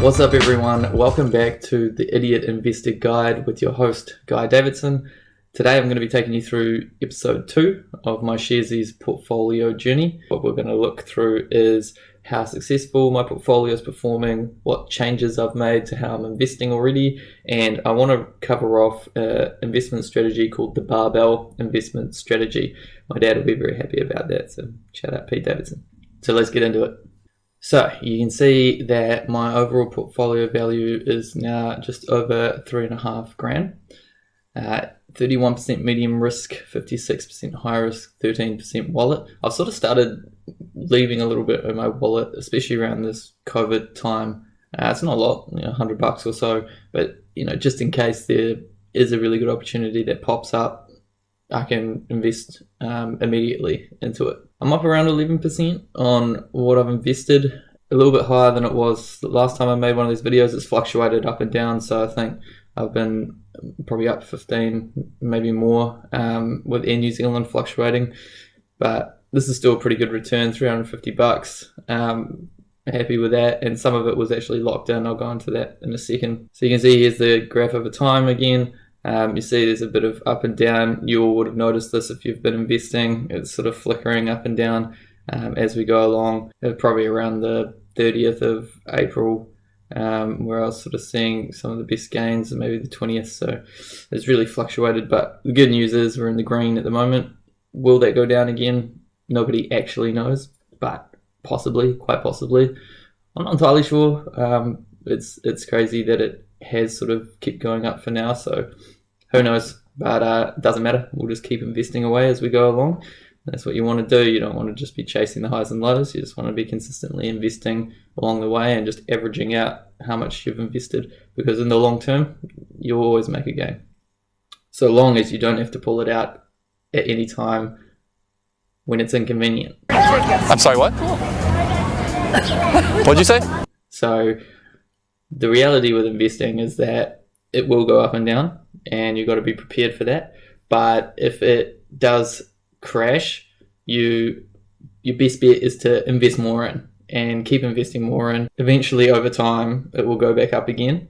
What's up, everyone? Welcome back to the Idiot Investor Guide with your host, Guy Davidson. Today I'm going to be taking you through episode 2 of my Sharesies Portfolio journey. What we're going to look through is how successful my portfolio is performing, what changes I've made to how I'm investing already, and I want to cover off an investment strategy called the Barbell Investment Strategy. My dad will be very happy about that, so shout out Pete Davidson. So let's get into it. So you can see that my overall portfolio value is now just over $3,500. 31% medium risk, 56% high risk, 13% wallet. I've sort of started leaving a little bit of my wallet, especially around this COVID time. It's not a lot, $100 or so, but just in case there is a really good opportunity that pops up, I can invest immediately into it. I'm up around 11% on what I've invested, a little bit higher than it was the last time I made one of these videos. It's fluctuated up and down, so I think I've been probably up 15, maybe more, with Air New Zealand fluctuating, but this is still a pretty good return, $350. Happy with that, and some of it was actually locked in. I'll go into that in a second. So you can see here's the graph over time again. You see there's a bit of up and down. You all would have noticed this if you've been investing. It's sort of flickering up and down as we go along. Probably around the 30th of April, where I was sort of seeing some of the best gains, and maybe the 20th. So it's really fluctuated, but the good news is we're in the green at the moment. Will that go down again? Nobody actually knows, but possibly, quite possibly. I'm not entirely sure. It's crazy that it has sort of kept going up for now, so who knows, but it doesn't matter. We'll just keep investing away as we go along. That's what you want to do. You don't want to just be chasing the highs and lows. You just want to be consistently investing along the way and just averaging out how much you've invested, because in the long term you'll always make a gain, so long as you don't have to pull it out at any time when it's inconvenient. I'm sorry, what? What'd you say? So the reality with investing is that it will go up and down, and you've got to be prepared for that. But if it does crash, your best bet is to invest more in and keep investing more in. Eventually, over time, it will go back up again,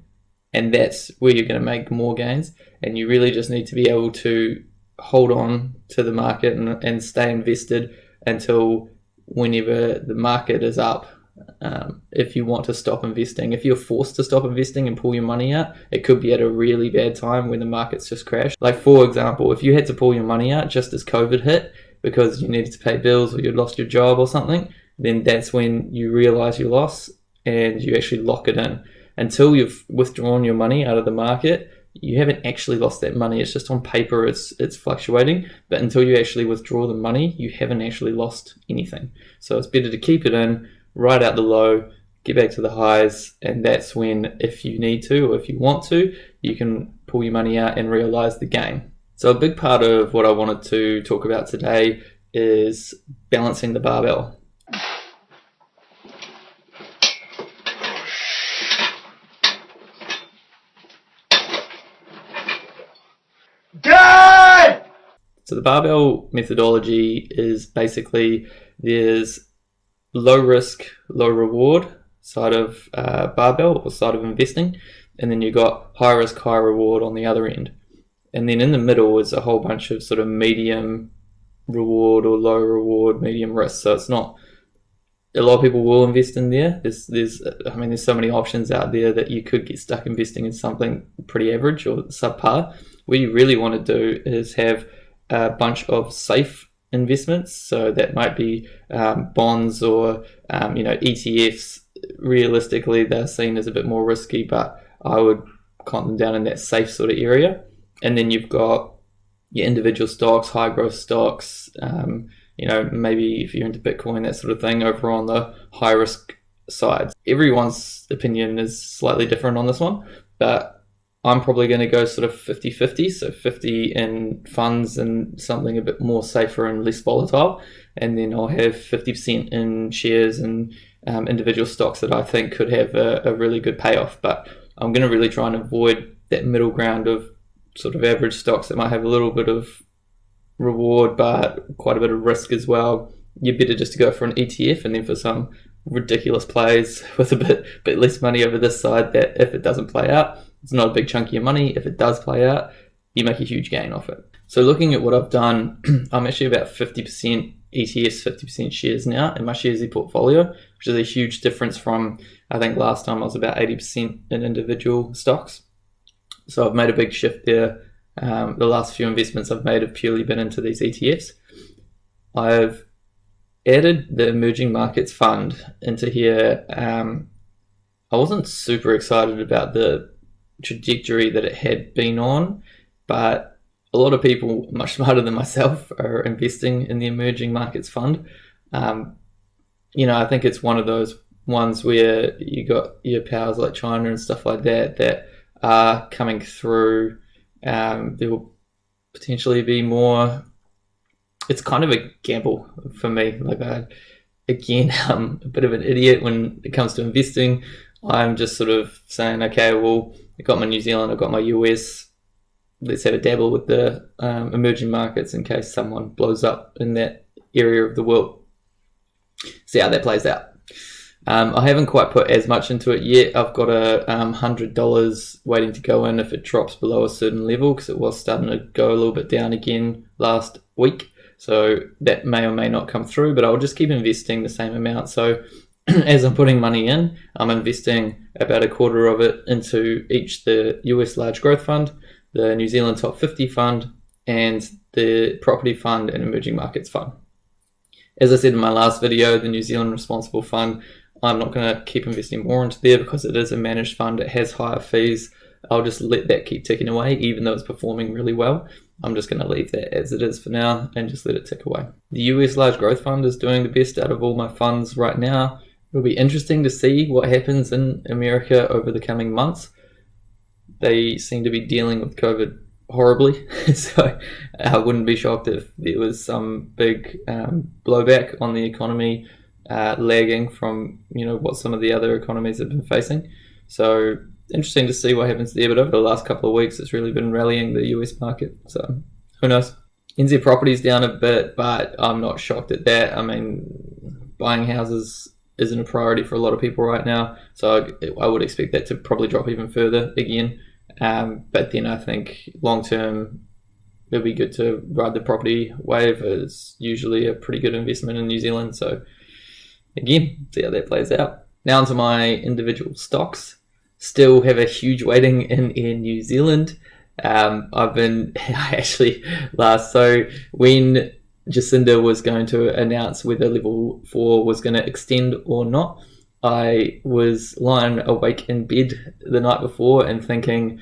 and that's where you're going to make more gains. And you really just need to be able to hold on to the market and stay invested until whenever the market is up. If you want to stop investing, if you're forced to stop investing and pull your money out, it could be at a really bad time when the market's just crashed. Like, for example, if you had to pull your money out just as COVID hit because you needed to pay bills or you'd lost your job or something, then that's when you realize your loss and you actually lock it in. Until you've withdrawn your money out of the market, you haven't actually lost that money. It's just on paper it's fluctuating, but until you actually withdraw the money, you haven't actually lost anything. So it's better to keep it in, ride out the low, get back to the highs, and that's when, if you need to or if you want to, you can pull your money out and realize the gain. So a big part of what I wanted to talk about today is balancing the barbell. Dad! So the barbell methodology is basically there's low risk, low reward side of barbell or side of investing, and then you've got high risk, high reward on the other end. And then in the middle is a whole bunch of sort of medium reward or low reward, medium risk. So it's not, a lot of people will invest in there. There's so many options out there that you could get stuck investing in something pretty average or subpar. What you really want to do is have a bunch of safe investments. So that might be bonds or ETFs. Realistically, they're seen as a bit more risky, but I would count them down in that safe sort of area. And then you've got your individual stocks, high growth stocks, maybe if you're into Bitcoin, that sort of thing, over on the high risk side. Everyone's opinion is slightly different on this one, but I'm probably going to go sort of 50-50, so 50 in funds and something a bit more safer and less volatile, and then I'll have 50% in shares and individual stocks that I think could have a really good payoff. But I'm going to really try and avoid that middle ground of sort of average stocks that might have a little bit of reward but quite a bit of risk as well. You're better just to go for an ETF, and then for some ridiculous plays with a bit less money over this side that if it doesn't play out, it's not a big chunk of your money. If it does play out, you make a huge gain off it. So looking at what I've done, I'm actually about 50% ETFs, 50% shares now in my Sharesies portfolio, which is a huge difference from, I think last time I was about 80% in individual stocks. So I've made a big shift there. The last few investments I've made have purely been into these ETFs. I've added the emerging markets fund into here. I wasn't super excited about the trajectory that it had been on, but a lot of people much smarter than myself are investing in the emerging markets fund. I think it's one of those ones where you got your powers like China and stuff like that are coming through. There will potentially be more. It's kind of a gamble for me. I'm a bit of an idiot when it comes to investing. I'm just sort of saying, okay, well, I got my New Zealand, I've got my US. Let's have a dabble with the emerging markets in case someone blows up in that area of the world. See how that plays out. I haven't quite put as much into it yet. I've got a $100 waiting to go in if it drops below a certain level, because it was starting to go a little bit down again last week. So that may or may not come through, but I'll just keep investing the same amount. So as I'm putting money in, I'm investing about a quarter of it into each the US Large Growth Fund, the New Zealand Top 50 Fund, and the Property Fund and Emerging Markets Fund. As I said in my last video, the New Zealand Responsible Fund, I'm not going to keep investing more into there because it is a managed fund. It has higher fees. I'll just let that keep ticking away, even though it's performing really well. I'm just going to leave that as it is for now and just let it tick away. The US Large Growth Fund is doing the best out of all my funds right now. It'll be interesting to see what happens in America over the coming months. They seem to be dealing with COVID horribly, so I wouldn't be shocked if there was some big blowback on the economy, lagging from what some of the other economies have been facing. So interesting to see what happens there, but over the last couple of weeks it's really been rallying the US market, so who knows. NZ property's down a bit, but I'm not shocked at that. I mean, buying houses isn't a priority for a lot of people right now, so I would expect that to probably drop even further again. But then I think long term it'll be good to ride the property wave. It's usually a pretty good investment in New Zealand, so again, see how that plays out. Now onto my individual stocks. Still have a huge weighting in Air New Zealand. So when Jacinda was going to announce whether level 4 was going to extend or not, I was lying awake in bed the night before and thinking,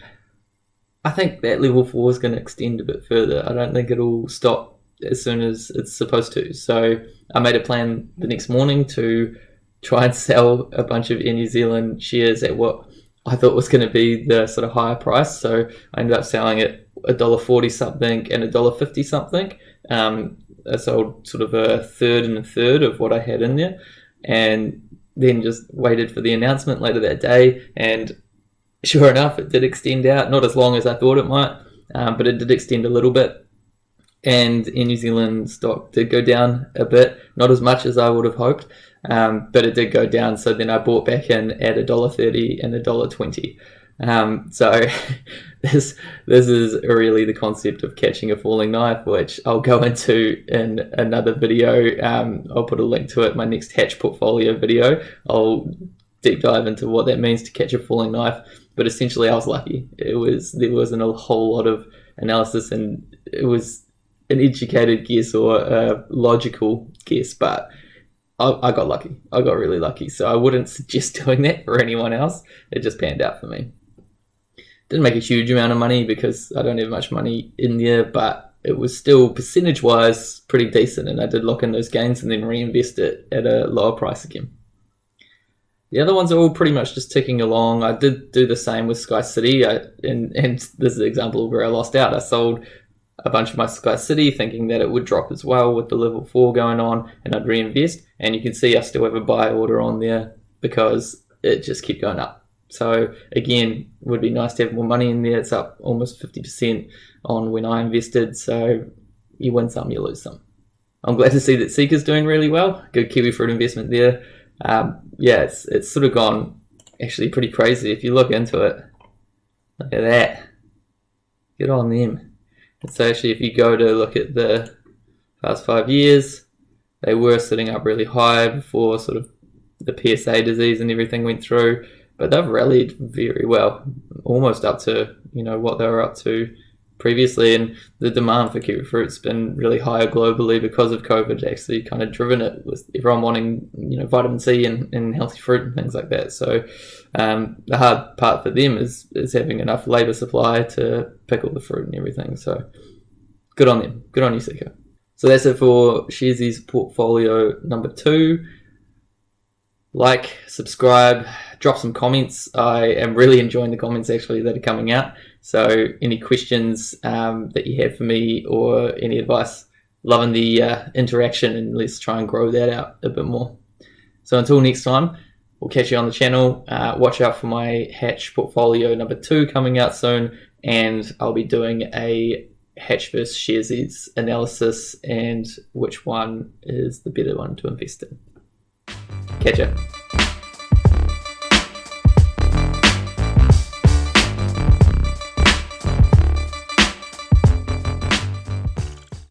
I think that level 4 is going to extend a bit further. I don't think it'll stop as soon as it's supposed to. So I made a plan the next morning to try and sell a bunch of Air New Zealand shares at what I thought was going to be the sort of higher price. So I ended up selling it $1.40 something and $1.50 something. I sold sort of a third and a third of what I had in there, and then just waited for the announcement later that day. And sure enough, it did extend out, not as long as I thought it might, but it did extend a little bit. And in New Zealand stock did go down a bit, not as much as I would have hoped, but it did go down. So then I bought back in at $1.30 and $1.20. So this is really the concept of catching a falling knife, which I'll go into in another video. I'll put a link to it, my next hatch portfolio video. I'll deep dive into what that means to catch a falling knife. But essentially I was lucky. There wasn't a whole lot of analysis, and it was an educated guess or a logical guess, but I got lucky. I got really lucky. So I wouldn't suggest doing that for anyone else. It just panned out for me. Didn't make a huge amount of money because I don't have much money in there, but it was still percentage-wise pretty decent, and I did lock in those gains and then reinvest it at a lower price again. The other ones are all pretty much just ticking along. I did do the same with Sky City, and this is an example of where I lost out. I sold a bunch of my Sky City thinking that it would drop as well with the level 4 going on, and I'd reinvest. And you can see I still have a buy order on there because it just kept going up. So again, it would be nice to have more money in there. It's up almost 50% on when I invested. So you win some, you lose some. I'm glad to see that Seeka's doing really well. Good kiwi fruit investment there. Yeah, it's sort of gone actually pretty crazy if you look into it. Look at that. Good on them. And so actually, if you go to look at the past 5 years, they were sitting up really high before sort of the PSA disease and everything went through, but they've rallied very well, almost up to what they were up to previously. And the demand for kiwi fruit's been really higher globally because of COVID. Actually, kind of driven it with everyone wanting vitamin C and healthy fruit and things like that. So the hard part for them is having enough labour supply to pick all the fruit and everything. So good on them. Good on you, Sika. So that's it for Sharesies Portfolio number 2. Like, subscribe, drop some comments. I am really enjoying the comments actually that are coming out. So any questions that you have for me or any advice, loving the interaction, and let's try and grow that out a bit more. So until next time, we'll catch you on the channel. Watch out for my Hatch Portfolio number 2 coming out soon, and I'll be doing a Hatch versus Sharesies analysis and which one is the better one to invest in. Catch ya.